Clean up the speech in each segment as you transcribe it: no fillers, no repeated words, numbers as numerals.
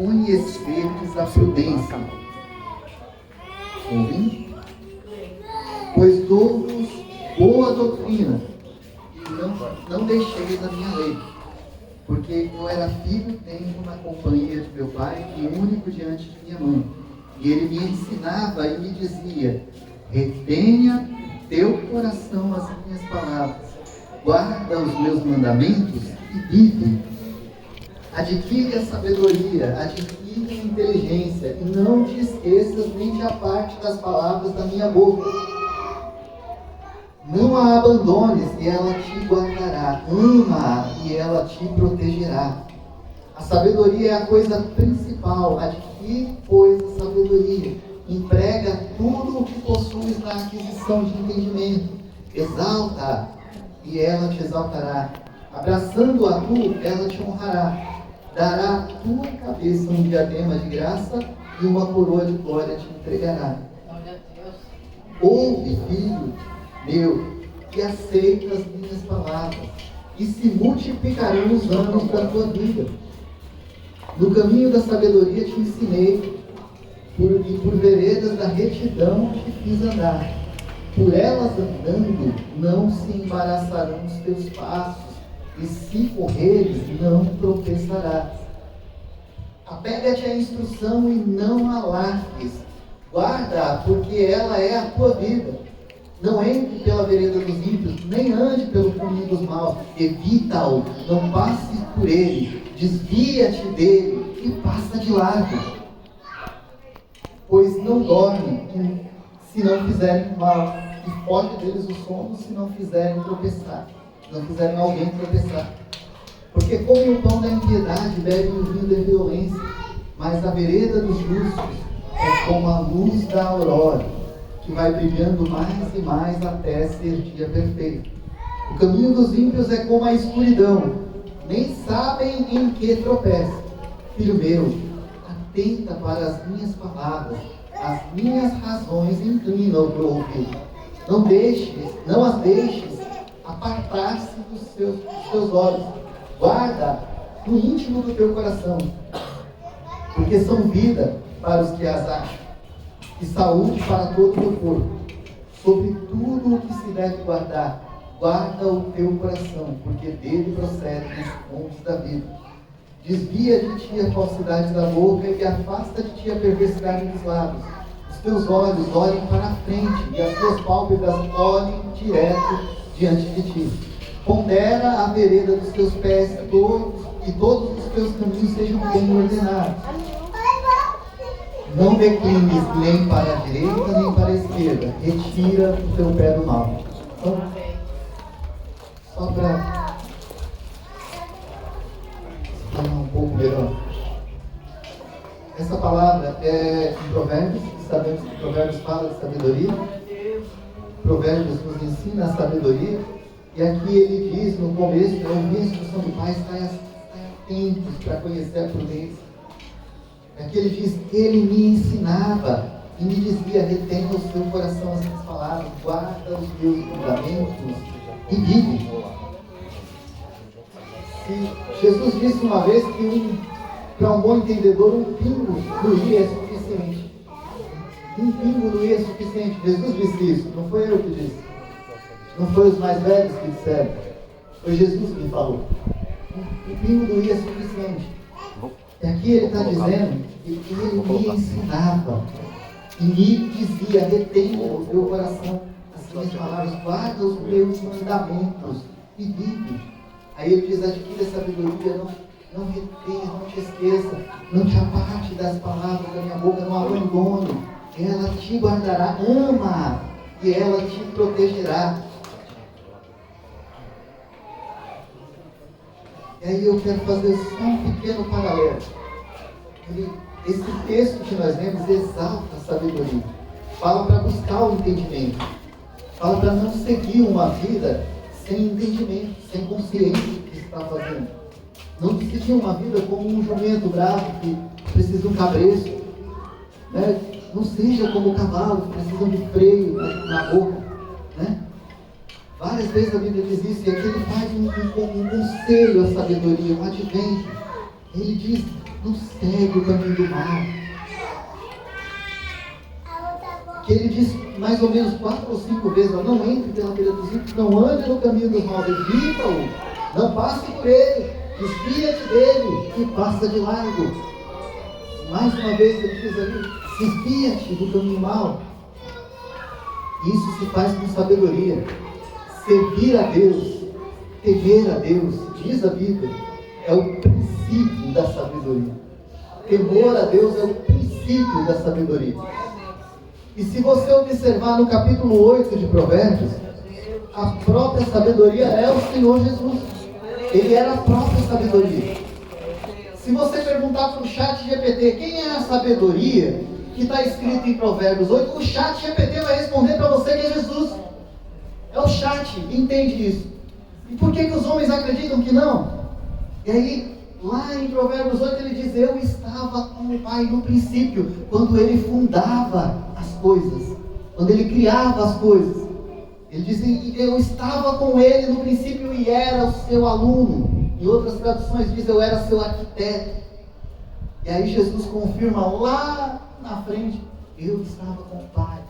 conheceres a prudência. Ouvindo? Pois dou-vos boa doutrina, e não deixeis a minha lei. Porque eu era filho, tenho na companhia de meu pai, e único diante de minha mãe. E ele me ensinava e me dizia: retenha teu coração as minhas palavras, guarda os meus mandamentos e vive. Adquire a sabedoria, adquire a inteligência, e não te esqueças nem te aparte das palavras da minha boca. Não a abandones, e ela te guardará. Ama-a, e ela te protegerá. A sabedoria é a coisa principal. Adquire, pois, a sabedoria. Emprega tudo o que possuis na aquisição de entendimento. Exalta-a, e ela te exaltará. Abraçando-a tu, ela te honrará. Dará à tua cabeça um diadema de graça, e uma coroa de glória te entregará. Ouve, filho meu, e aceita as minhas palavras, e se multiplicarão os anos da tua vida. No caminho da sabedoria te ensinei, e por veredas da retidão te fiz andar. Por elas andando, não se embaraçarão os teus passos, e se correres, não tropeçarás. Apega-te à instrução e não a largues. Guarda-a, porque ela é a tua vida. Não entre pela vereda dos ímpios, nem ande pelo caminho dos maus. Evita-o, não passe por ele. Desvia-te dele e passa de largo. Pois não dormem se não fizerem mal, e foge deles o sono se não fizerem tropeçar. Não fizerem alguém tropeçar. Porque comem o pão da impiedade, bebem o vinho da violência. Mas a vereda dos justos é como a luz da aurora, que vai brilhando mais e mais até ser dia perfeito. O caminho dos ímpios é como a escuridão, nem sabem em que tropeçam. Filho meu, atenta para as minhas palavras, as minhas razões inclinam para o ouvido. Não as deixes apartar-se dos teus olhos. Guarda no íntimo do teu coração, porque são vida para os que as acham, e saúde para todo o teu corpo. Sobre tudo o que se deve guardar, guarda o teu coração, porque dele procedem as fontes da vida. Desvia de ti a falsidade da boca, e afasta de ti a perversidade dos lábios. Os teus olhos olhem para a frente, e as tuas pálpebras olhem direto diante de ti. Pondera a vereda dos teus pés, e todos os teus caminhos sejam bem ordenados. Não declines nem para a direita, nem para a esquerda. Retira o teu pé do mal. Então, só para falar um pouco melhor. Essa palavra é em Provérbios, que sabemos que Provérbios fala de sabedoria. Provérbios nos ensina a sabedoria. E aqui ele diz no começo, ouvir a instrução do Pai, estar atentos para conhecer a prudência. Aqui ele diz: ele me ensinava e me dizia: retenha o seu coração as minhas palavras, guarda os meus mandamentos e vive. Jesus disse uma vez que para um bom entendedor, um pingo no i é suficiente. Um pingo no i é suficiente. Jesus disse isso, não foi eu que disse. Não foi os mais velhos que disseram. Foi Jesus que falou. Um pingo no i é suficiente. E aqui ele está dizendo que ele me ensinava e me dizia: retenha o teu coração as minhas palavras, guarda os meus mandamentos e vive. Aí ele diz: adquire a sabedoria, não retenha, não te esqueça, não te aparte das palavras da minha boca, não abandone. Ela te guardará, ama e ela te protegerá. E aí eu quero fazer só um pequeno paralelo. Esse texto que nós lemos exalta a sabedoria. Fala para buscar o entendimento. Fala para não seguir uma vida sem entendimento, sem consciência do que está fazendo. Não seguir uma vida como um jumento bravo que precisa de um cabresto. Né? Não seja como o cavalo que precisa de freio na boca. Né? Várias vezes a Bíblia diz isso, e aqui ele faz um conselho à sabedoria, um advento. Ele diz: não segue o caminho do mal. Que ele diz mais ou menos 4 ou 5 vezes, não entre pela beira dos ímpios, não ande no caminho dos maus, evita-o, não passe por ele, desvia-te dele e passa de largo. Mais uma vez ele diz ali, desvia-te do caminho mau. Isso se faz com sabedoria. Servir a Deus, temer a Deus, diz a Bíblia, é o princípio da sabedoria. Temor a Deus é o princípio da sabedoria. E se você observar no capítulo 8 de Provérbios, a própria sabedoria é o Senhor Jesus. Ele era a própria sabedoria. Se você perguntar para o chat GPT, quem é a sabedoria que está escrito em Provérbios 8, o chat GPT vai responder para você que é Jesus. É o chat, entende isso. E por que os homens acreditam que não? E aí, lá em Provérbios 8 ele diz, eu estava com o Pai no princípio, quando ele fundava as coisas, quando ele criava as coisas. Ele diz, eu estava com ele no princípio e era o seu aluno. Em outras traduções diz, eu era seu arquiteto. E aí Jesus confirma lá na frente, eu estava com o Pai.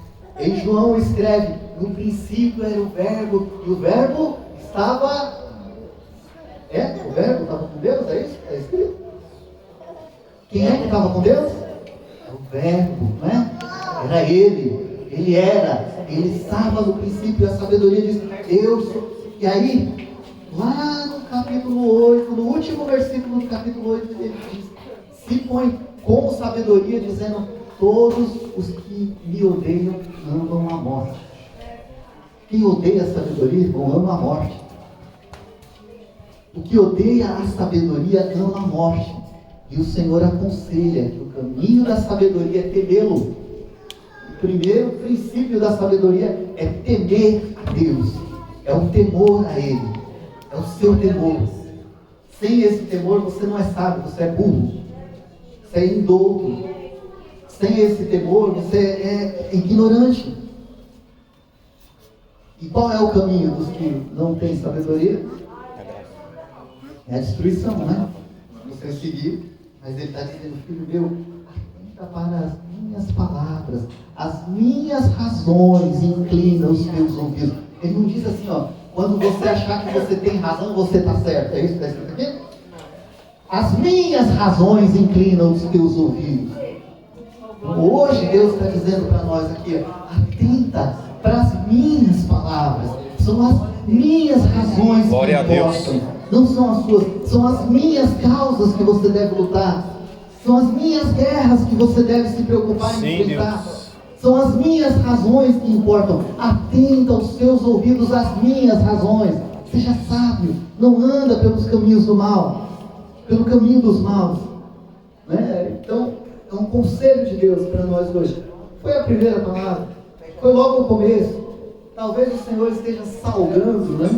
E João escreve, no princípio era o verbo, e o verbo estava... o verbo estava com Deus, é isso? Está escrito? Quem é que estava com Deus? É o verbo, não é? Era ele estava no princípio, a sabedoria diz, eu sou. E aí, lá no capítulo 8, no último versículo do capítulo 8, ele diz, se põe com sabedoria, dizendo, todos os que me odeiam amam a morte. Quem odeia a sabedoria, irmão, ama a morte. O que odeia a sabedoria ama a morte. E o Senhor aconselha que o caminho da sabedoria é temê-lo. O primeiro princípio da sabedoria é temer a Deus. É o temor a Ele. É o seu temor. Sem esse temor você não é sábio, você é burro. Você é indouto. Sem esse temor você é ignorante. E qual é o caminho dos que não têm sabedoria? É a destruição, né? Você seguir, mas ele está dizendo, filho meu, atenta para as minhas palavras, as minhas razões, inclina os teus ouvidos. Ele não diz assim, ó, quando você achar que você tem razão, você está certo. É isso que está escrito aqui? As minhas razões inclinam os teus ouvidos. Hoje Deus está dizendo para nós aqui, atenta para as minhas palavras. São as minhas razões Glória que importam. Não são as suas, são as minhas causas que você deve lutar. São as minhas guerras que você deve se preocupar em enfrentar. São as minhas razões que importam. Atenta aos seus ouvidos às minhas razões. Seja sábio. Não anda pelos caminhos do mal. Pelo caminho dos maus. Né? Então, é um conselho de Deus para nós hoje. Foi a primeira palavra. Foi logo o começo. Talvez o Senhor esteja salgando, né?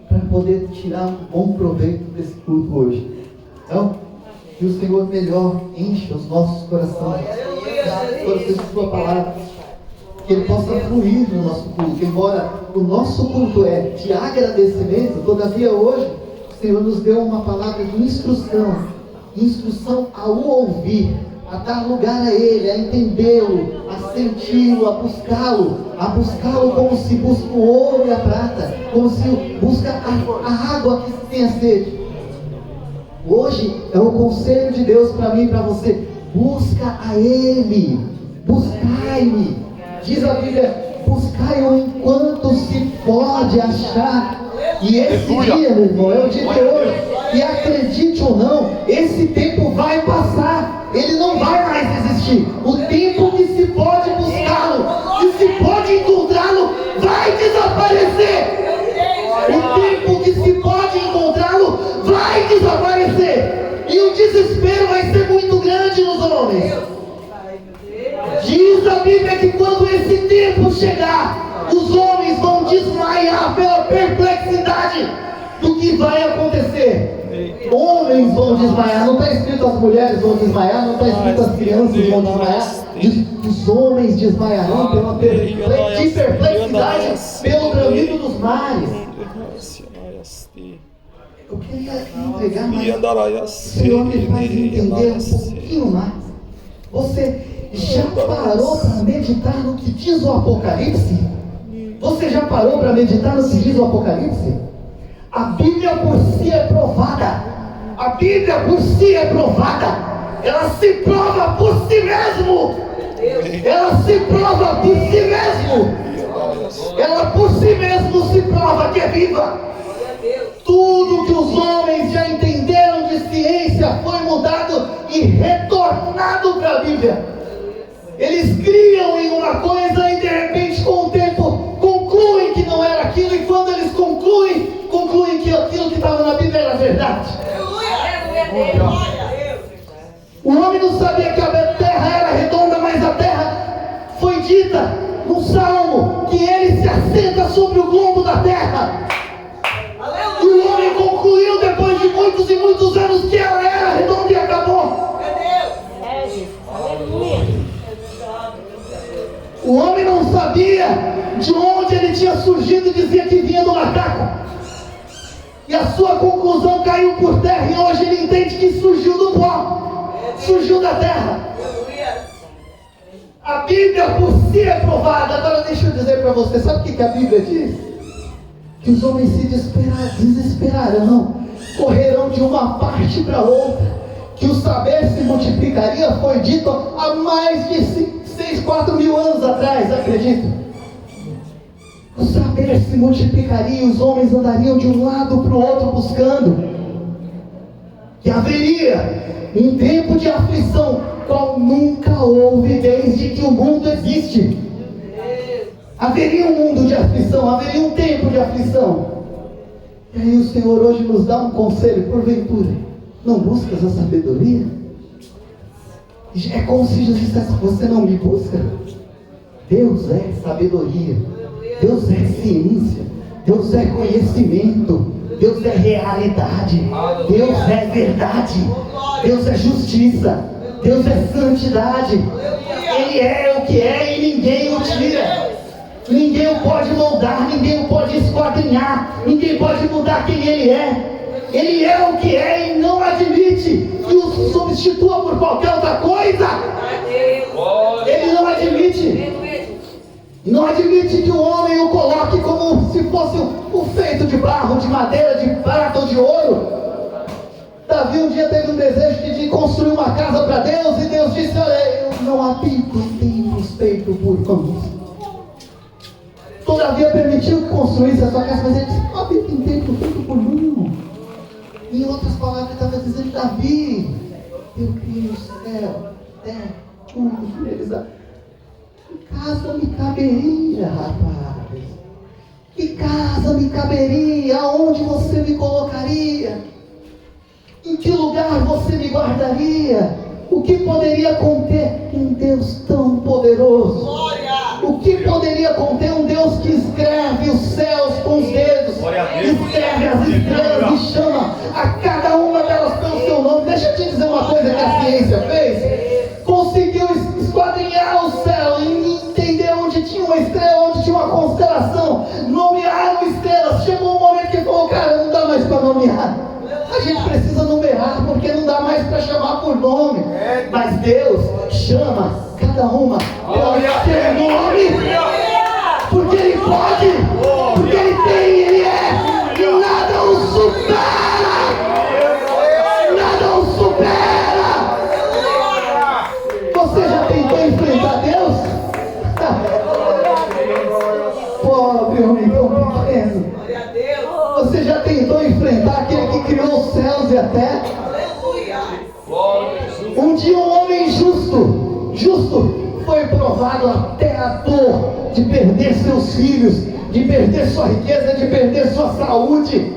Para poder tirar um bom proveito desse culto hoje. Então, que o Senhor melhor encha os nossos corações. Corações de sua palavra. Que Ele possa fluir no nosso culto. Embora o nosso culto é de agradecimento, todavia hoje o Senhor nos deu uma palavra de instrução. Instrução ao ouvir, a dar lugar a Ele, a entendê-lo, a senti-lo, a buscá-lo como se busca o ouro e a prata, como se busca a água que tem a sede. Hoje é o conselho de Deus para mim e para você. Busca a Ele, buscai-me. Diz a Bíblia, buscai-o enquanto se pode achar. E esse dia, meu irmão, é o dia de hoje. E acredite ou não, esse tempo vai passar. Ele não vai mais existir. O tempo que se pode buscá-lo, que se pode encontrá-lo, vai desaparecer. O tempo que se pode encontrá-lo vai desaparecer. E o desespero vai ser muito grande nos homens. Diz a Bíblia que quando esse tempo chegar, os homens vão desmaiar pela perplexidade do que vai acontecer. Homens vão desmaiar, não está escrito as mulheres vão desmaiar, não está escrito as crianças vão desmaiar. Os homens desmaiarão pela perplexidade, pelo bramido dos mares. Eu queria entregar mais. O Senhor me faz entender um pouquinho mais. Você já parou para meditar no que diz o Apocalipse? Você já parou para meditar no que diz o Apocalipse? A Bíblia por si é provada. A Bíblia por si é provada. Ela se prova por si mesmo. Ela se prova por si mesmo. Ela por si mesmo se prova que é viva. Tudo que os homens já entenderam de ciência foi mudado e retornado para a Bíblia. Eles criam em uma coisa e de repente com o tempo concluem que não era aquilo, e quando eles concluem que aquilo que estava na Bíblia era verdade. O homem não sabia que a terra era redonda, mas a terra foi dita no Salmo que ele se assenta sobre o globo da terra. E o homem concluiu depois de muitos e muitos anos que ela era redonda e acabou. O homem não sabia de onde ele tinha surgido e dizia que vinha do macaco. E a sua conclusão caiu por terra, e hoje ele entende que surgiu do pó, surgiu da terra. A Bíblia por si é provada. Agora deixa eu dizer para você, sabe o que a Bíblia diz? Que os homens se desesperarão, correrão de uma parte para outra, que o saber se multiplicaria, foi dito há mais de 4 mil anos atrás, acredito. O saber se multiplicaria e os homens andariam de um lado para o outro buscando. Que haveria um tempo de aflição, qual nunca houve desde que o mundo existe. Haveria um mundo de aflição, haveria um tempo de aflição. E aí o Senhor hoje nos dá um conselho, porventura, não buscas a sabedoria? É como se Jesus dissesse, você não me busca? Deus é sabedoria, Deus é ciência, Deus é conhecimento, Deus é realidade, Deus é verdade, Deus é justiça, Deus é santidade. Ele é o que é e ninguém o tira. Ninguém o pode moldar, ninguém o pode esquadrinhar, ninguém pode mudar quem ele é. Ele é o que é e não admite que o substitua por qualquer outra coisa. Ele não admite. Não admite que o homem o coloque como se fosse o feito de barro, de madeira, de prata ou de ouro. Davi um dia teve um desejo de construir uma casa para Deus, e Deus disse, olha, eu não habito em templos feitos por mãos. Todavia permitiu que construísse a sua casa, mas ele disse, não habito em templo feito por mãos. Em outras palavras, ele estava dizendo, Davi, eu criei o céu, terra, tudo, realizar. Que casa me caberia, rapaz? Que casa me caberia? Aonde você me colocaria? Em que lugar você me guardaria? O que poderia conter um Deus tão poderoso? Glória! O que poderia conter um Deus que escreve os céus com os dedos, escreve as estrelas e chama a cada uma delas pelo seu nome? Deixa eu te dizer uma coisa que a ciência fez. Conseguiu esquadrinhar o céu e entender onde tinha uma estrela, onde tinha uma constelação. Nomearam estrelas. Chegou um momento que falou, cara, não dá mais para nomear. A gente precisa numerar, porque não dá mais para chamar por nome. Mas Deus chama cada uma pelo seu nome, porque Ele pode, porque Ele tem, Ele é, e nada o supera, nada o supera. Você já tentou enfrentar Deus? Pobre homem tão pequeno. Você já tentou enfrentar aquele que criou os céus e a terra? Um dia um homem justo, foi provado até a dor de perder seus filhos, de perder sua riqueza, de perder sua saúde.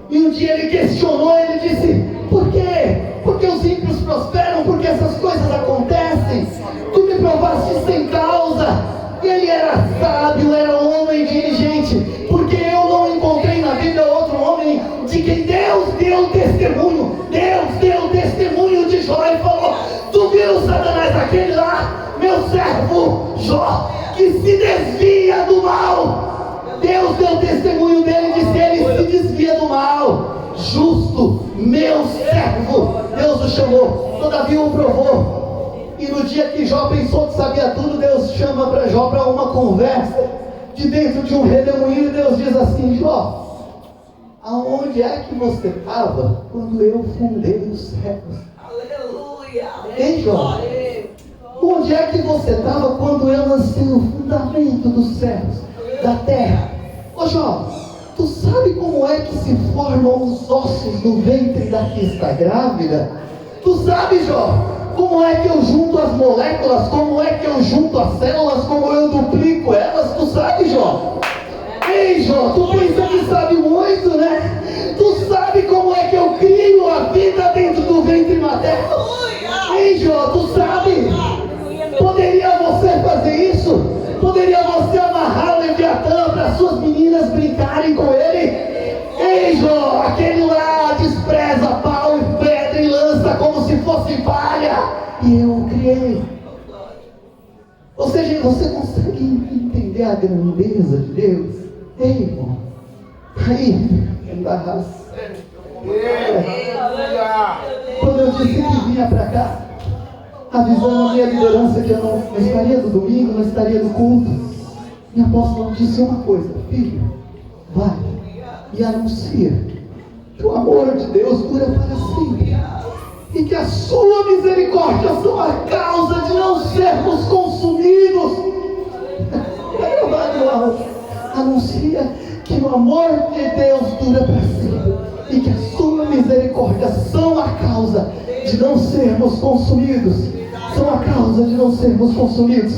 E um dia ele questionou, ele disse, por quê? Porque os ímpios prosperam, porque essas coisas acontecem. Tu me provaste sem causa. E ele era sábio, era homem diligente, porque eu não encontrei na Bíblia outro homem de quem Deus deu testemunho. Deus deu testemunho de Jó e falou, tu viu, Satanás, aquele lá, meu servo Jó, que se desvia do mal. Deus deu testemunho dele e disse, ele se desvia do mal. justo, meu servo. Deus o chamou, todavia o provou. E no dia que Jó pensou que sabia tudo, Deus chama para Jó para uma conversa de dentro de um redemoinho, e Deus diz assim: Jó, aonde é que você estava quando eu fundei os céus? Aleluia! Ei, Jó, onde é que você estava quando eu lancei o fundamento dos céus, da terra? Ô Jó, tu sabe como é que se formam os ossos no ventre da que está grávida? Tu sabe, Jó, como é que eu junto as moléculas, como é que eu junto as células, como eu duplico elas? Tu sabe, Jó? Ei, Jó, tu pensa que sabe muito, né? Tu sabe como é que eu crio a vida dentro do ventre materno? Ei, Jó, tu sabe? Poderia você fazer isso? Poderia você amarrar o Leviatã para suas meninas brincarem com ele? Ei, Jó, aquele lá despreza pau e pedra e lança como se fosse palha, e eu o criei. Ou seja, você consegue entender a grandeza de Deus? Ei, irmão, aí, quando eu disse que vinha para cá, avisando a minha liderança que eu não estaria do domingo, não estaria do culto, minha apóstola disse uma coisa: filho, vai e anuncia que o amor de Deus dura para sempre, e que a sua misericórdia são a causa de não sermos consumidos. Anuncia que o amor de Deus dura para sempre, e que a sua misericórdia são a causa de não sermos consumidos. São a causa de não sermos consumidos.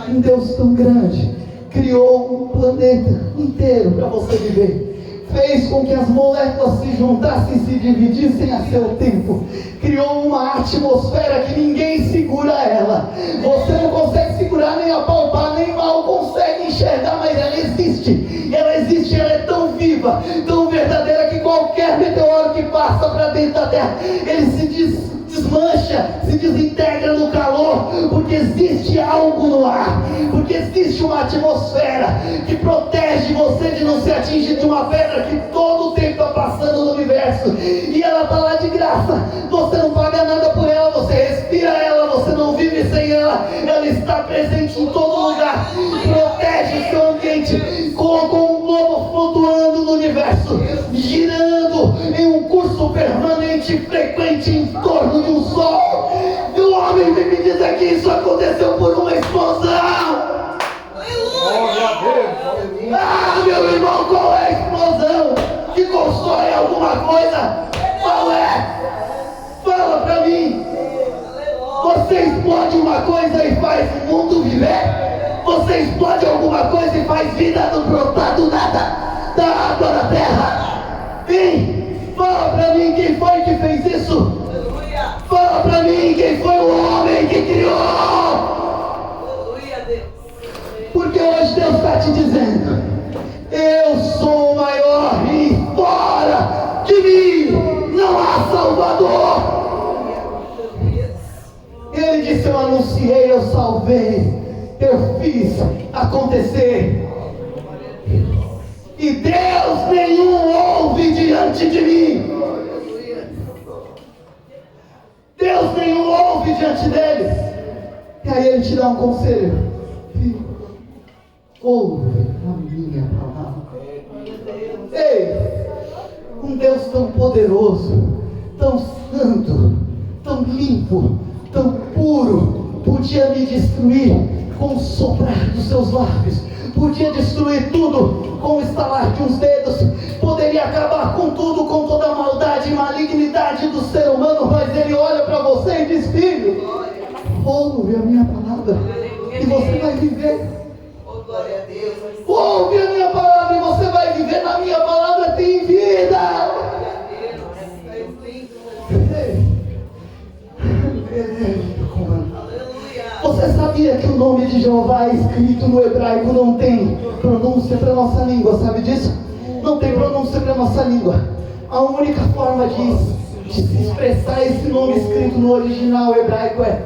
Um Deus tão grande criou um planeta inteiro para você viver. Fez com que as moléculas se juntassem e se dividissem a seu tempo. Criou uma atmosfera que ninguém segura ela. Você não consegue segurar, nem apalpar, nem mal consegue enxergar, mas ela existe. Ela existe, ela é tão viva, tão verdadeira, que qualquer meteoro que passa para dentro da Terra, ele se desmancha, se desintegra no calor, porque existe algo no ar, porque existe uma atmosfera que protege você de não ser atingido de uma pedra que todo o tempo está passando no universo, e ela está lá de graça. Você não paga nada por ela, você respira ela, você não vive sem ela. Ela está presente em todo lugar, protege o seu ambiente, colocou um globo flutuando no universo, girando em um curso permanente e frequente em torno de um sol. E o homem vem me dizer que isso aconteceu por uma explosão. Ah, meu irmão, qual é a explosão que constrói alguma coisa? Qual é? Fala pra mim. Você explode uma coisa e faz o mundo viver? Você explode alguma coisa e faz vida brotar do nada, da água da terra? Vem, fala pra mim quem foi que fez isso. Fala pra mim quem foi o homem que criou. Porque hoje Deus está te dizendo: eu sou o maior e fora de mim não há Salvador. Ele disse: eu anunciei, eu salvei, eu fiz acontecer, e Deus nenhum houve diante de mim. Deus nenhum houve diante deles. E aí ele te dá um conselho: filho, ouve a minha palavra. Ei, um Deus tão poderoso, tão santo, tão limpo, tão puro, podia me destruir com o soprar dos seus lábios, podia destruir tudo com o estalar de uns dedos, poderia acabar com tudo, com toda a maldade e malignidade do ser humano, mas ele olha para você e diz: filho, ouve a minha palavra e você vai viver. Ouve a minha palavra e você vai viver. Na minha palavra tem vida. Você sabia que o nome de Jeová escrito no hebraico não tem pronúncia para nossa língua? Sabe disso? Não tem pronúncia para nossa língua. A única forma de se expressar esse nome escrito no original hebraico é...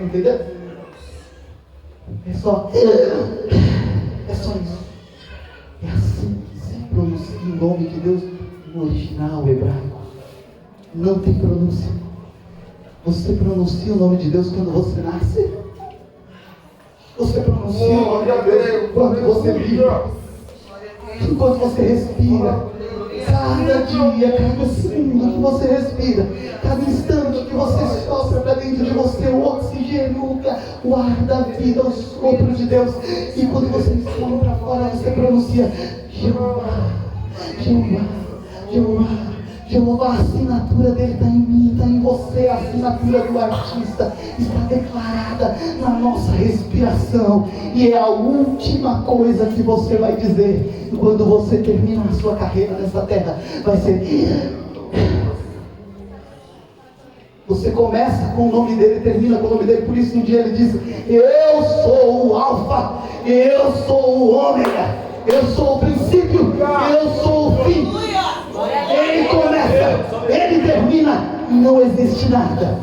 Entendeu? É só isso. É assim que se nome de Deus no original hebraico não tem pronúncia. Você pronuncia o nome de Deus quando você nasce. Você pronuncia o nome de Deus quando você vive, enquanto você respira. Cada dia, cada segundo que você respira, cada instante que você sopra para dentro de você o oxigênio, o ar da vida, o sopro de Deus. E quando você expõe para fora, você pronuncia Jeová, Jeová, Jeová. Jeová, a assinatura dele está em mim, está em você. A assinatura do artista está declarada na nossa respiração. E é a última coisa que você vai dizer quando você termina a sua carreira nessa terra. Vai ser... Você começa com o nome dele e termina com o nome dele. Por isso um dia ele diz: eu sou o Alfa, eu sou o Ômega, eu sou o princípio, eu sou o fim. Ele começa, ele termina. Não existe nada,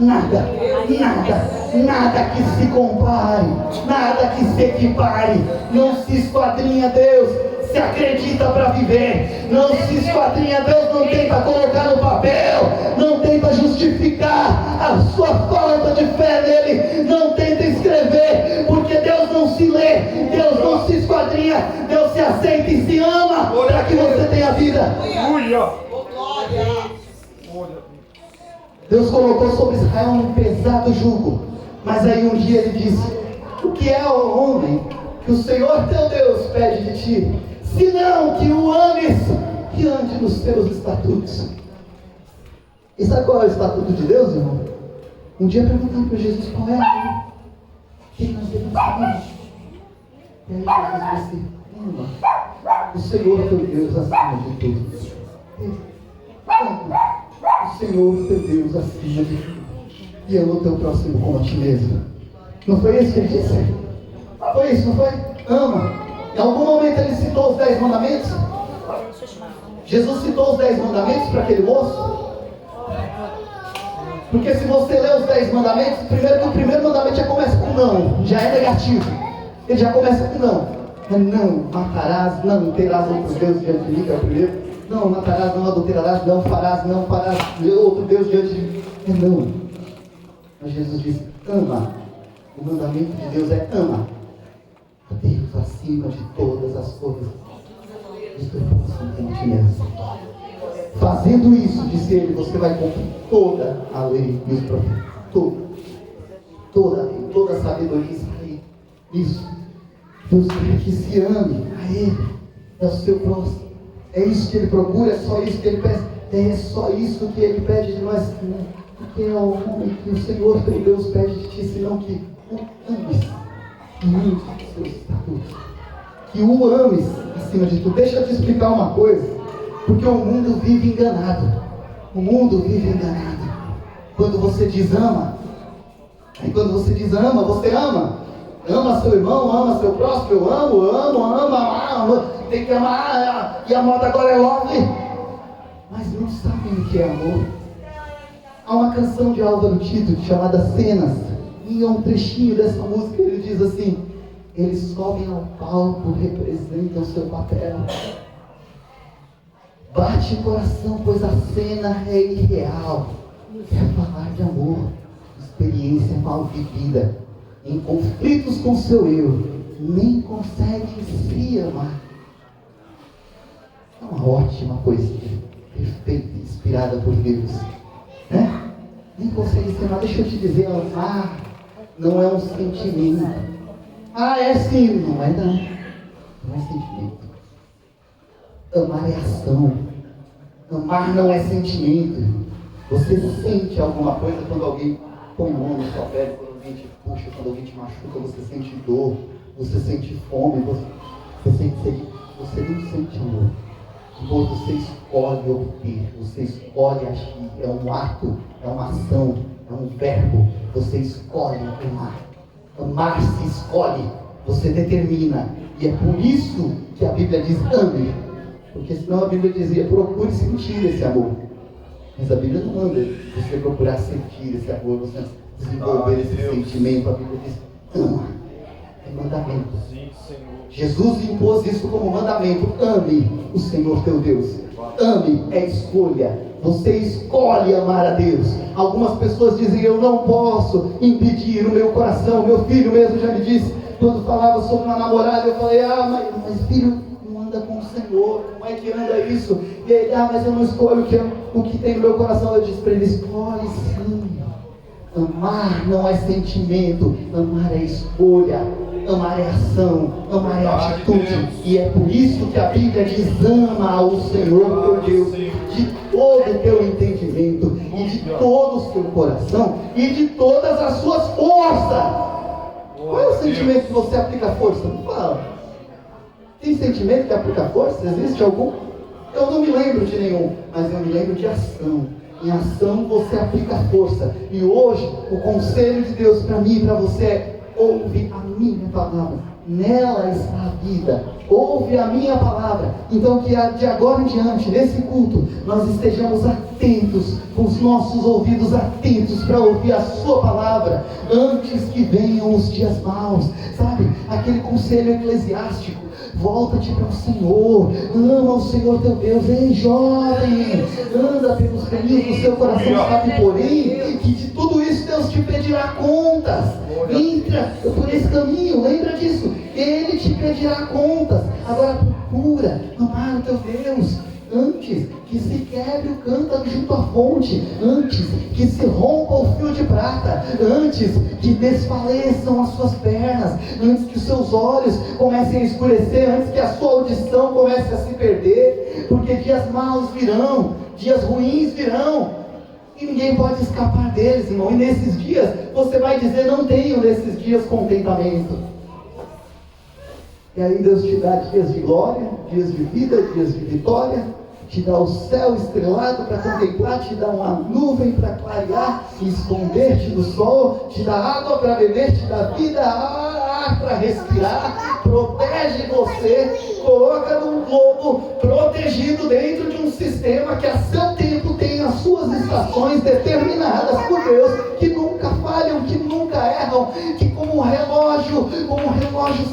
nada, nada, nada que se compare, nada que se equipare. Não se esquadrinha Deus, se acredita para viver. Não se esquadrinha Deus, não tenta colocar no papel, não tenta justificar a sua falta de fé nele, não tenta escrever, porque Deus não se lê, Deus não se esquadrinha, Deus se aceita e se ama para que você tenha vida. Deus colocou sobre Israel um pesado jugo, mas aí um dia ele disse: o que é o homem que o Senhor teu Deus pede de ti, senão que o ames e ande nos teus estatutos. E sabe qual é o estatuto de Deus, irmão? Um dia perguntaram para Jesus qual é a o que nós devemos fazer. E aí Jesus disse: ama o Senhor teu Deus acima de tudo. Ama o Senhor teu Deus acima de tudo. E ama o teu próximo como a ti mesmo. Não foi isso que ele disse? Foi isso, não foi? Ama. Em algum momento ele citou os 10 mandamentos? Jesus citou os 10 mandamentos para aquele moço? Porque se você ler os 10 mandamentos, primeiro que o primeiro mandamento já começa com não, já é negativo. Ele já começa com não. Não matarás, não terás outros deuses diante de mim, que é o primeiro. Não matarás, não adulterarás, não farás outro Deus diante de mim. É não. Mas Jesus disse: ama. O mandamento de Deus é ama a Deus acima de todas as coisas. Isso é próximo. Fazendo isso, disse ele, você vai cumprir toda a lei e os profetas. Toda a lei, toda a sabedoria está aí. Isso. Deus quer que se ame a Ele, ao seu próximo. É isso que Ele procura, é só isso que Ele pede. É só isso que Ele pede de nós. Porque é o homem que o Senhor teu Deus pede de ti, senão que o ames e ame os seus estatutos. Que o ames acima de tudo. Deixa eu te explicar uma coisa. Porque o mundo vive enganado. O mundo vive enganado. Quando você diz ama, aí quando você diz ama, você ama. Ama seu irmão, ama seu próximo. Eu ama. Tem que amar. E a moda agora é love. Mas não sabem o que é amor. Há uma canção de Álvaro Tito chamada Cenas. E é um trechinho dessa música. Ele diz assim: eles sobem ao palco, representam seu papel. Bate o coração, pois a cena é irreal. Quer falar de amor, experiência mal vivida, em conflitos com seu eu, nem consegue se amar. É uma ótima poesia, perfeita, inspirada por Deus, né? Nem consegue se amar. Deixa eu te dizer, amar não é um sentimento. É sim, não é não. Não é sentimento. Amar é ação. Amar não é sentimento. Você sente alguma coisa quando alguém põe mão na sua pele, quando alguém te puxa, quando alguém te machuca, você sente dor, você sente fome, você sente sede. Você não sente amor. Amor você escolhe obter, você escolhe agir. É um ato, é uma ação, é um verbo. Você escolhe amar. Amar se escolhe, você determina. E é por isso que a Bíblia diz ame. Porque senão a Bíblia dizia, procure sentir esse amor. Mas a Bíblia não manda você procurar sentir esse amor, você desenvolver esse sentimento. A Bíblia diz, ama. É mandamento. Jesus impôs isso como mandamento. Ame o Senhor teu Deus. Ame é escolha. Você escolhe amar a Deus. Algumas pessoas dizem: eu não posso impedir o meu coração. Meu filho mesmo já me disse, quando falava sobre uma namorada, eu falei: mas filho, não anda com o Senhor, como é que anda isso? E ele: mas eu não escolho o que tem no meu coração. Eu disse para ele: escolhe sim. Amar não é sentimento, amar é escolha, amar é ação, amar é atitude. E é por isso que a Bíblia diz: ama o Senhor teu Deus de todo o teu entendimento, e de todo o seu coração, e de todas as suas forças. Qual é o sentimento que você aplica força? Não fala. Tem sentimento que aplica força? Existe algum? Eu não me lembro de nenhum, mas eu me lembro de ação. Em ação você aplica força. E hoje o conselho de Deus para mim e para você é: ouve a minha palavra, nela está a vida. Ouve a minha palavra. Então que de agora em diante, nesse culto, nós estejamos atentos, com os nossos ouvidos atentos para ouvir a sua palavra, antes que venham os dias maus. Sabe, aquele conselho eclesiástico: volta-te para o Senhor, ama o Senhor teu Deus. Ei, jovem, anda pelos caminhos do seu coração, sabe, porém, que de tudo isso Deus te pedirá contas. Entra por esse caminho, lembra disso, Ele te pedirá contas. Agora procura amar o teu Deus, antes que se quebre o cântaro junto à fonte, antes que se rompa o fio de prata, antes que desfaleçam as suas pernas, antes que os seus olhos comecem a escurecer, antes que a sua audição comece a se perder, porque dias maus virão, dias ruins virão, e ninguém pode escapar deles, irmão. E nesses dias você vai dizer: não tenho nesses dias contentamento. E aí Deus te dá dias de glória, dias de vida, dias de vitória, te dá o céu estrelado para contemplar, te dá uma nuvem para clarear e esconder-te do sol, te dá água para beber, te dá vida, ar para respirar, protege você, coloca num globo protegido dentro de um sistema que a seu tempo tem as suas estações determinadas por Deus, que nunca falham, que nunca erram, que como um relógio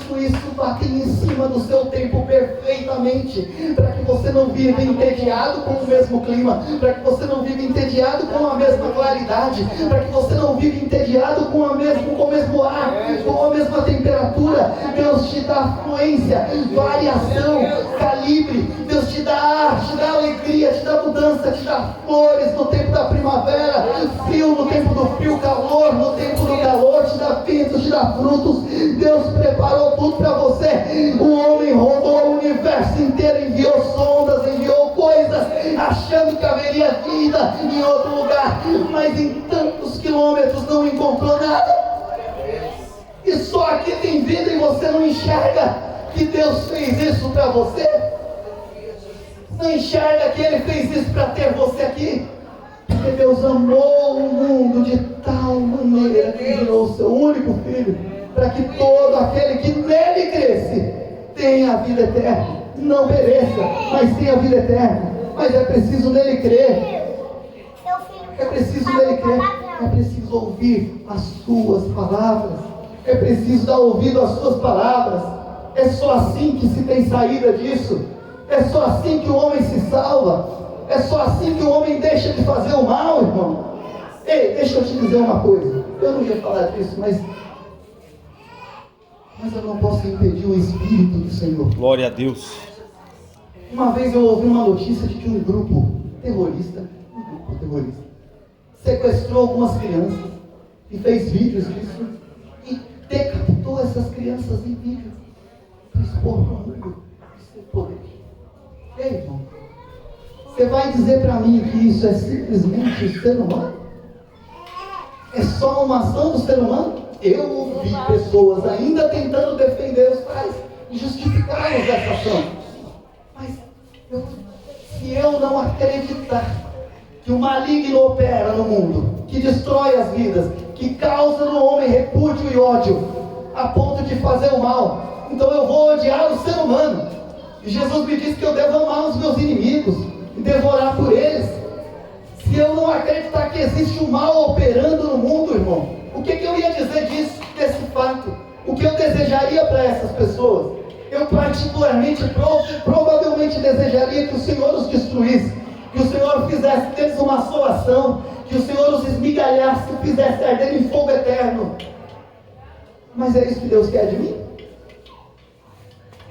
suíço batem em cima do seu tempo perfeitamente, para que você não viva entediado com o mesmo clima, para que você não viva entediado com a mesma claridade, para que você não viva entediado com o mesmo ar, com a mesma temperatura. Deus te dá fluência, variação, calibre. Deus te dá ar, te dá alegria, te dá mudança, te dá flores no tempo da primavera, frio no tempo do frio, calor no tempo do calor, te dá ventos, te dá frutos. Deus preparou tudo para você. O homem rodou o universo inteiro, enviou sondas, enviou coisas, achando que haveria vida em outro lugar, mas em tantos quilômetros não encontrou nada. E só aqui tem vida e você não enxerga que Deus fez isso para você? Não enxerga que Ele fez isso para ter você aqui? Porque Deus amou o mundo de tal maneira que gerou o seu único Filho, para que todo aquele que nele cresce tenha a vida eterna, não pereça, mas tenha a vida eterna. Mas é preciso nele crer, é preciso nele crer, é preciso ouvir as suas palavras, é preciso dar ouvido às suas palavras. É só assim que se tem saída disso, é só assim que o homem se salva, é só assim que o homem deixa de fazer o mal, irmão. Ei, deixa eu te dizer uma coisa, eu não ia falar disso, mas eu não posso impedir o Espírito do Senhor. Glória a Deus. Uma vez eu ouvi uma notícia de que um grupo terrorista sequestrou algumas crianças e fez vídeos disso e decapitou essas crianças em vídeo para expor para o mundo o seu poder. Ei, irmão, você vai dizer para mim que isso é simplesmente o ser humano? É só uma ação do ser humano? Eu ouvi pessoas ainda tentando defender os pais e justificá-los dessa ação. Mas se eu não acreditar que o maligno opera no mundo, que destrói as vidas, que causa no homem repúdio e ódio, a ponto de fazer o mal, então eu vou odiar o ser humano. E Jesus me disse que eu devo amar os meus inimigos e devorar por eles. Se eu não acreditar que existe o mal operando no mundo, irmão, o que eu ia dizer desse fato? O O que eu desejaria para essas pessoas? Eu particularmente, provavelmente desejaria que o Senhor os destruísse, que o Senhor fizesse deles uma assolação, que o Senhor os esmigalhasse, que fizesse arder em fogo eterno. Mas é isso que Deus quer de mim?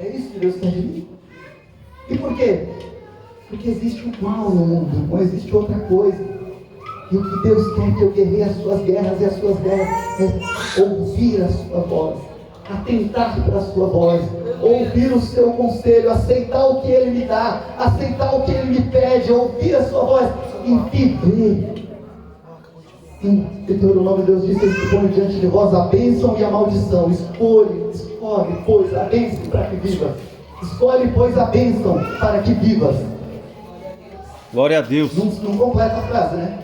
É isso que Deus quer de mim? E por quê? Porque existe o mal no mundo, não existe outra coisa. E o que Deus quer que eu guerreie as suas guerras, e as suas guerras é ouvir a sua voz, atentar para a sua voz, ouvir o seu conselho, aceitar o que Ele me dá, aceitar o que Ele me pede, ouvir a sua voz e viver. Em Deuteronômio, Deus diz: eis que ponho diante de vós a bênção e a maldição. Escolhe, pois, a bênção para que vivas. Escolhe, pois, a bênção para que vivas. Glória a Deus. Não completa a frase, né?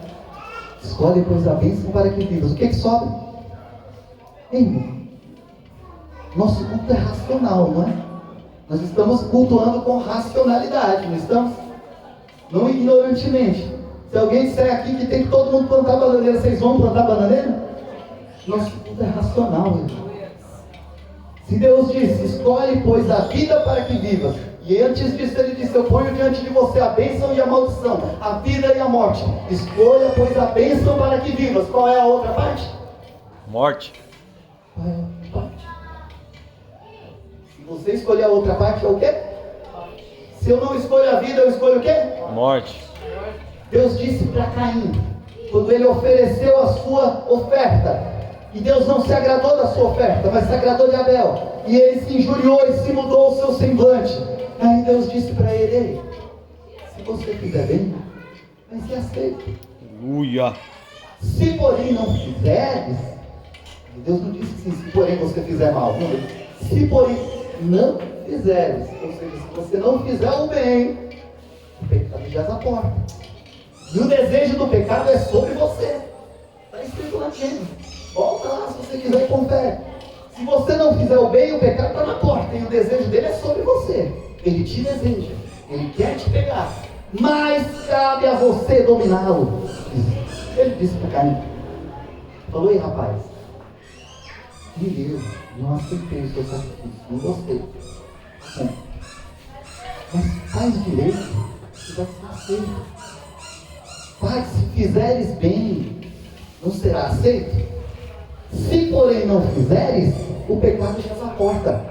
Escolhe, pois, a bênção para que vivas. O que sobra? Irmão, nosso culto é racional, não é? Nós estamos cultuando com racionalidade, não estamos? Não ignorantemente. Se alguém disser aqui que tem que todo mundo plantar bananeira, vocês vão plantar bananeira? Nosso culto é racional, irmão. Se Deus disse: escolhe, pois, a vida para que vivas, e antes disso Ele disse: eu ponho diante de você a bênção e a maldição, a vida e a morte. Escolha, pois, a bênção para que vivas. Qual é a outra parte? Morte. Qual é a outra parte? Se você escolher a outra parte, é o quê? Se eu não escolho a vida, eu escolho o quê? Morte. Deus disse para Caim, quando ele ofereceu a sua oferta, e Deus não se agradou da sua oferta, mas se agradou de Abel, e ele se injuriou e se mudou o seu semblante. Aí Deus disse para ele: ei, se você fizer bem, vai ser aceito. Aleluia. Se porém não fizeres, Deus não disse assim: se porém você fizer mal, não. Se porém não fizeres, ou seja, se você não fizer o bem, o pecado jaz à porta. E o desejo do pecado é sobre você. Está escrito lá dentro. Volta lá se você quiser e confere. Se você não fizer o bem, o pecado está na porta. E o desejo dele é sobre você. Ele te deseja. Ele quer te pegar. Mas cabe a você dominá-lo. Ele disse para Caim. Falou: ei, rapaz, eu não aceitei o seu sacrifício. Não gostei. Mas faz direito, você vai ser aceito. Pai, se fizeres bem, não será aceito? Se porém não fizeres, o pecado já à porta.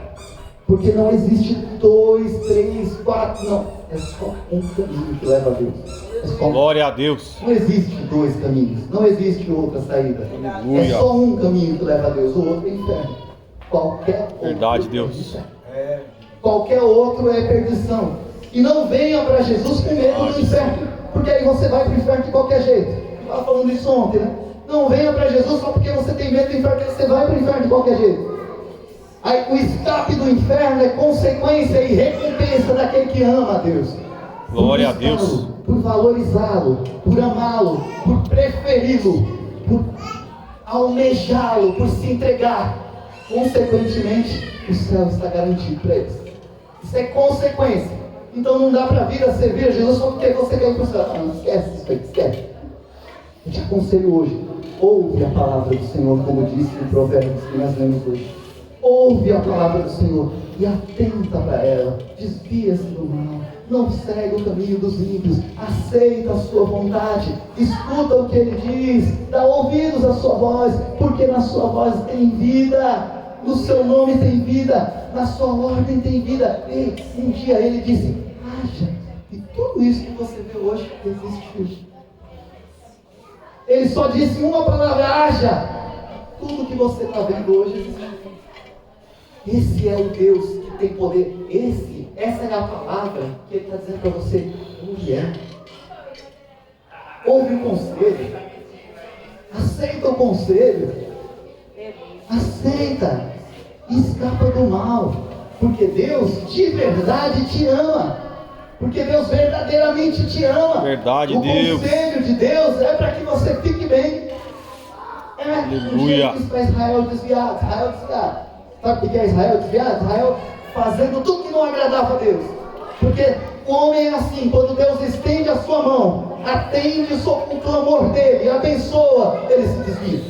Porque não existe 2, 3, 4, não. É só um caminho que leva a Deus. Glória a Deus. Não existe 2 caminhos, não existe outra saída. Aleluia. É só um caminho que leva a Deus, o outro é inferno. Qualquer outro Verdade, Deus. Qualquer outro é perdição. E não venha para Jesus com medo do inferno, porque aí você vai para o inferno de qualquer jeito. Eu estava falando isso ontem, né? Não venha para Jesus só porque você tem medo do inferno, porque você vai para o inferno de qualquer jeito. Aí o escape do inferno é consequência e recompensa daquele que ama a Deus. Glória a Deus. Por valorizá-lo, por amá-lo, por preferi-lo, por almejá-lo, por se entregar. Consequentemente, o céu está garantido para eles. Isso é consequência. Então não dá para vir a servir a Jesus só porque você quer ir para o céu. Não, esquece isso aí, esquece. Eu te aconselho hoje, ouve a palavra do Senhor, como disse no Provérbios que nós lemos hoje. Ouve a palavra do Senhor e atenta para ela. Desvia-se do mal, não segue o caminho dos ímpios, aceita a sua vontade, escuta o que ele diz, dá ouvidos à sua voz, porque na sua voz tem vida, no seu nome tem vida, na sua ordem tem vida. E um dia ele disse: haja, e tudo isso que você vê hoje existiu. Ele só disse uma palavra: haja. Tudo que você está vendo hoje existiu. Esse é o Deus que tem poder. Essa é a palavra que Ele está dizendo para você: mulher, ouve o conselho, aceita o conselho, aceita, escapa do mal, porque Deus de verdade te ama, porque Deus verdadeiramente te ama. Verdade, o Deus. conselho de Deus é para que você fique bem. Aleluia. Um para Israel desviado, Sabe o que é Israel desviado? Israel fazendo tudo que não agradava a Deus. Porque o homem é assim: quando Deus estende a sua mão, atende o clamor dele, abençoa, ele se desvia.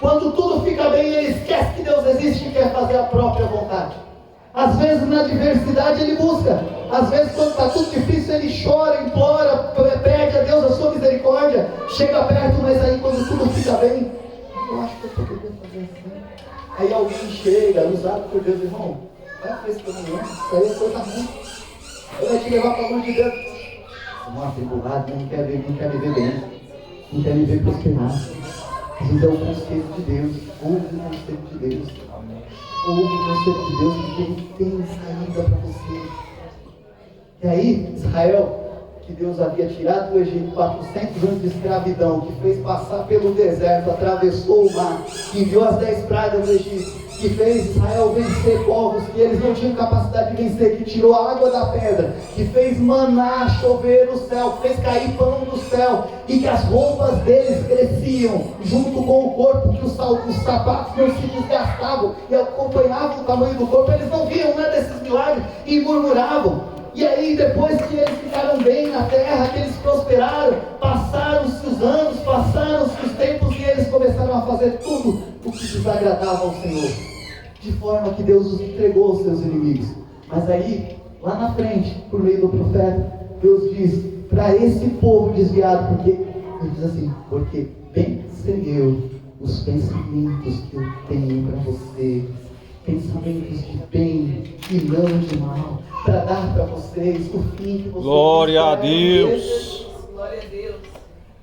Quando tudo fica bem, ele esquece que Deus existe e quer fazer a própria vontade. Às vezes na adversidade ele busca. Às vezes quando está tudo difícil ele chora, implora, pede a Deus a sua misericórdia. Chega perto, mas aí quando tudo fica bem, eu acho que eu poderia fazer assim. Aí alguém chega, usado por Deus, irmão, vai fazer isso pelo menos, isso aí é coisa ruim. Ele vai te levar para a mão de Deus. Irmão, atribulado, não quer me ver bem, não quer me ver prosperar. Às vezes é o conselho de Deus, ouve o conselho de Deus. Ouve o conselho de Deus, porque Ele tem saída para você. E aí, Israel, que Deus havia tirado do Egito 400 anos de escravidão, que fez passar pelo deserto, atravessou o mar, enviou as 10 pragas do Egito, que fez Israel vencer povos que eles não tinham capacidade de vencer, que tirou a água da pedra, que fez maná chover no céu, que fez cair pão do céu, e que as roupas deles cresciam junto com o corpo, que os sapatos não se desgastavam e acompanhavam o tamanho do corpo. Eles não viam nada desses milagres e murmuravam. E aí, depois que eles ficaram bem na terra, que eles prosperaram, passaram-se os anos, passaram-se os tempos, e eles começaram a fazer tudo o que desagradava ao Senhor, de forma que Deus os entregou aos seus inimigos. Mas aí, lá na frente, por meio do profeta, Deus diz para esse povo desviado, porque ele diz assim: porque bem sei eu os pensamentos que eu tenho para vocês, pensamentos de bem e não de mal, para dar para vocês o fim que vocês Glória a Deus. Glória a Deus.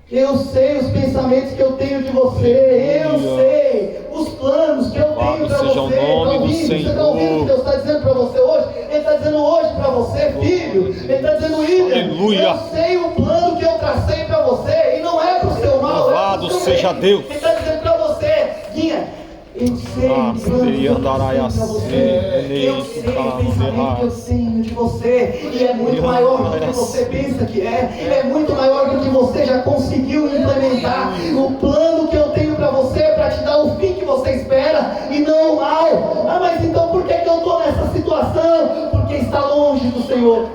Eu sei os pensamentos que eu tenho de você. Eu sei os planos que eu tenho para você. Seja o nome do Você está Senhor. ouvindo o que Deus está dizendo para você hoje? Ele está dizendo hoje para você, filho. Ele está dizendo, William, Aleluia. eu sei o plano que eu tracei para você, e não é para o seu mal. Louvado seja Deus. Ele está dizendo para você, Guinha, eu sei o plano que eu tracei para você. Eu sei o pensamento que eu tenho de você, e é muito maior do que você pensa que é muito maior do que você já conseguiu implementar. O plano que eu tenho para você é para te dar o fim que você espera e não o mal. Ah, mas então por que eu estou nessa situação? Porque está longe do Senhor,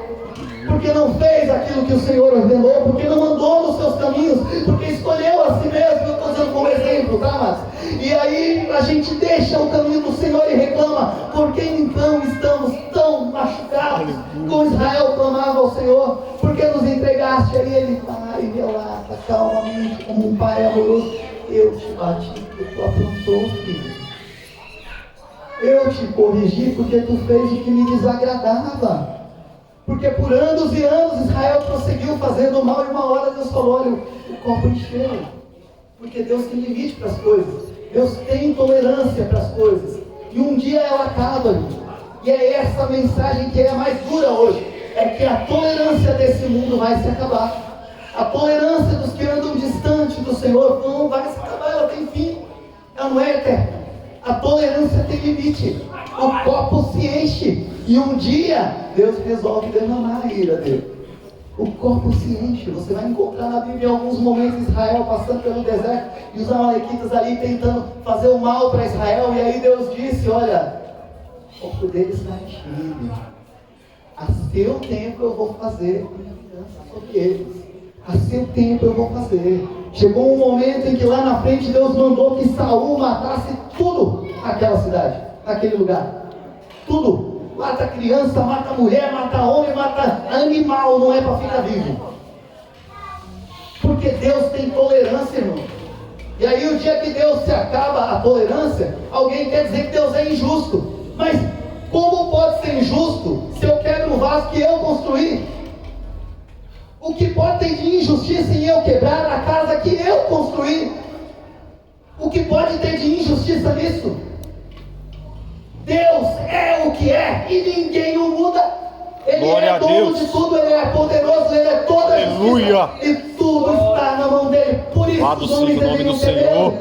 porque não fez aquilo que o Senhor ordenou, porque não andou nos seus caminhos, porque escolheu a si mesmo. Eu estou dando como exemplo, tá, mas? E aí a gente deixa o caminho do Senhor e reclama: por que então estamos tão machucados? Como Israel clamava ao Senhor: por que nos entregaste? Aí ele vai e relata calmamente, como um pai amoroso: eu te bati porque tu aprontou, filho. Eu te corrigi porque tu fez o que me desagradava. Porque por anos e anos Israel prosseguiu fazendo o mal, e uma hora Deus falou: olha, o copo encheu. Porque Deus tem limite para as coisas. Deus tem tolerância para as coisas. E um dia ela acaba. E é essa mensagem que é a mais dura hoje. É que a tolerância desse mundo vai se acabar. A tolerância dos que andam distante do Senhor não vai se acabar. Ela tem fim. Ela não é eterna. A tolerância tem limite. O copo se enche. E um dia Deus resolve derramar a ira dele. O copo se enche. Você vai encontrar na Bíblia em alguns momentos Israel passando pelo deserto e os amalequitas ali tentando fazer o mal para Israel. E aí Deus disse: olha, o copo deles está enchido. A seu tempo eu vou fazer minha vingança sobre eles. A seu tempo eu vou fazer. Chegou um momento em que lá na frente Deus mandou que Saul matasse tudo naquela cidade, naquele lugar. Tudo. Mata criança, mata mulher, mata homem, mata animal. Não é para ficar vivo. Porque Deus tem tolerância, irmão. E aí o dia que Deus se acaba a tolerância, alguém quer dizer que Deus é injusto. Mas como pode ser injusto se eu quebro um vaso que eu construí? O que pode ter de injustiça em eu quebrar a casa que eu construí? O que pode ter de injustiça nisso? Deus é o que é e ninguém o muda. Ele é dono de tudo, Ele é poderoso, Ele é toda a justiça, e tudo está na mão dEle. Por isso os homens deveriam temer.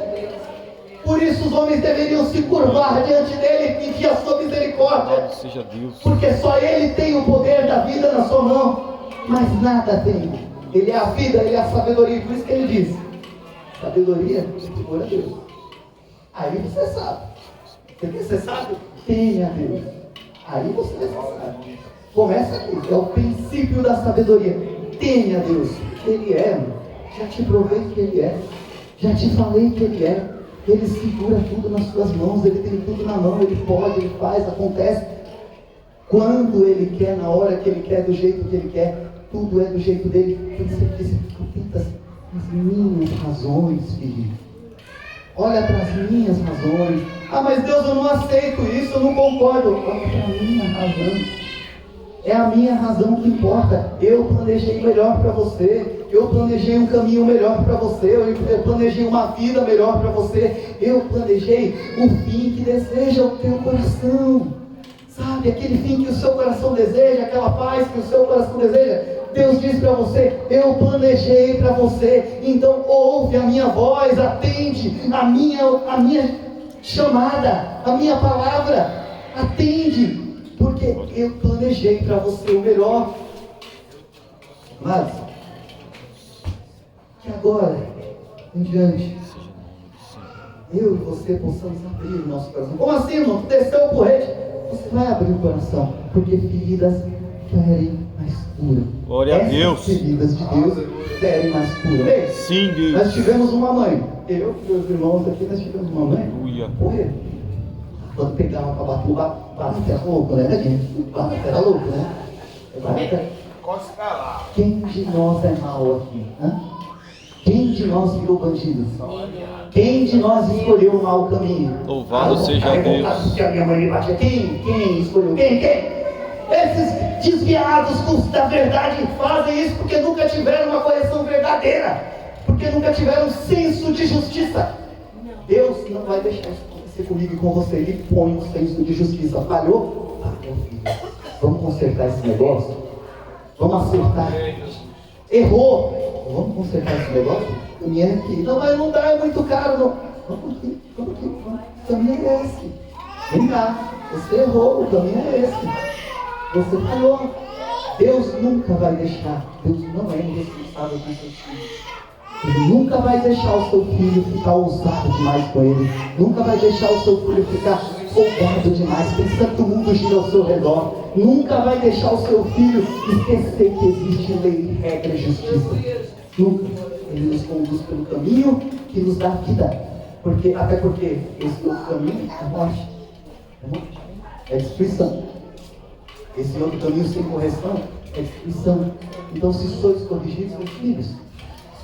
Por isso os homens deveriam se curvar diante dEle e pedir a sua misericórdia. Seja Deus. Porque só Ele tem o poder da vida na sua mão, mas nada tem. Ele é a vida, Ele é a sabedoria. Por isso que Ele diz: sabedoria, temor a Deus. Aí você sabe. Você sabe? Tenha Deus. Aí você vai saber. Começa aqui, é o princípio da sabedoria. Tenha Deus. Ele é. Já te provei que Ele é. Já te falei que Ele é. Ele segura tudo nas suas mãos, Ele tem tudo na mão, Ele pode, Ele faz, acontece. Quando Ele quer, na hora que Ele quer, do jeito que Ele quer, tudo é do jeito dEle. Por isso Ele disse, atenta às minhas razões, filho. Olha para as minhas razões. Ah, mas Deus, eu não aceito isso, eu não concordo. Olha para a minha razão. É a minha razão que importa. Eu planejei melhor para você. Eu planejei um caminho melhor para você. Eu planejei uma vida melhor para você. Eu planejei o fim que deseja o teu coração. Sabe, aquele fim que o seu coração deseja, aquela paz que o seu coração deseja. Deus diz para você, eu planejei para você. Então ouve a minha voz, atende a minha chamada, a minha palavra. Atende. Porque eu planejei para você o melhor. Mas, que agora, em diante, eu e você possamos abrir o nosso coração. Como assim, irmão? Tu desceu o porrete. Você vai abrir o coração. Porque feridas ferem mais cura. Glória a Deus. Feridas de Deus ferem mais cura. Ei, Sim, Deus. nós tivemos uma mãe. Eu e meus irmãos aqui, nós tivemos uma mãe. Aleluia. Porra. Quando pegava para bater o basta, era louco, né, gente? Basta, era louco, né? Quem de nós é mau aqui? Hã? Quem de nós virou bandido? Quem de nós escolheu o mau caminho? Louvado seja Deus. Que a minha mãe me batia. Quem escolheu? Quem? Esses desviados da verdade fazem isso porque nunca tiveram uma correção verdadeira. Porque nunca tiveram senso de justiça. Deus não vai deixar isso acontecer comigo e com você. Ele põe o senso de justiça. Falhou? Falhou, filho. Vamos consertar esse negócio? Vamos acertar. Errou? Vamos consertar esse negócio? Caminhar aqui. Não, mas não dá, é muito caro. Não. Vamos aqui. O caminho é esse. Vem cá. Você errou, o caminho é esse. Você falhou. Deus nunca vai deixar. Deus não é irresponsável com seus filhos. Ele nunca vai deixar o seu filho ficar ousado demais com ele. Nunca vai deixar o seu filho ficar folgado demais, pensando que o mundo gira ao seu redor. Nunca vai deixar o seu filho esquecer que existe lei, regra e justiça. Nunca. Ele nos conduz pelo caminho que nos dá vida. Até porque esse outro caminho é morte. É destruição. Esse outro caminho sem correção é destruição. Então, se sois corrigidos, meus filhos,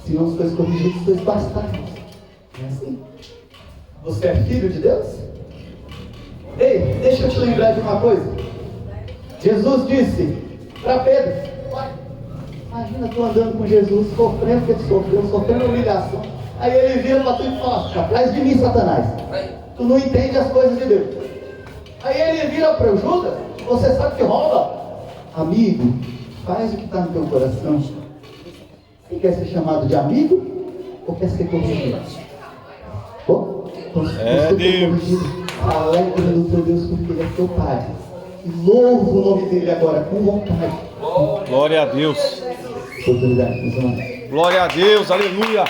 se não sois corrigidos, sois bastardos. Não é assim? Você é filho de Deus? Ei, deixa eu te lembrar de uma coisa. Jesus disse para Pedro: imagina tu andando com Jesus, sofrendo o que ele sofreu, sofrendo humilhação. Aí ele vira para tu e fala: atrás de mim, Satanás. Tu não entende as coisas de Deus. Aí ele vira para o Judas: você sabe que rouba? Amigo, faz o que está no teu coração. Você quer ser chamado de amigo ou quer ser corrigido? Bom, é Deus. Alegre no teu Deus porque Ele é teu Pai. E louva o nome dEle agora com vontade. Glória a Deus. Autoridade, meus irmãos. Glória a Deus, aleluia.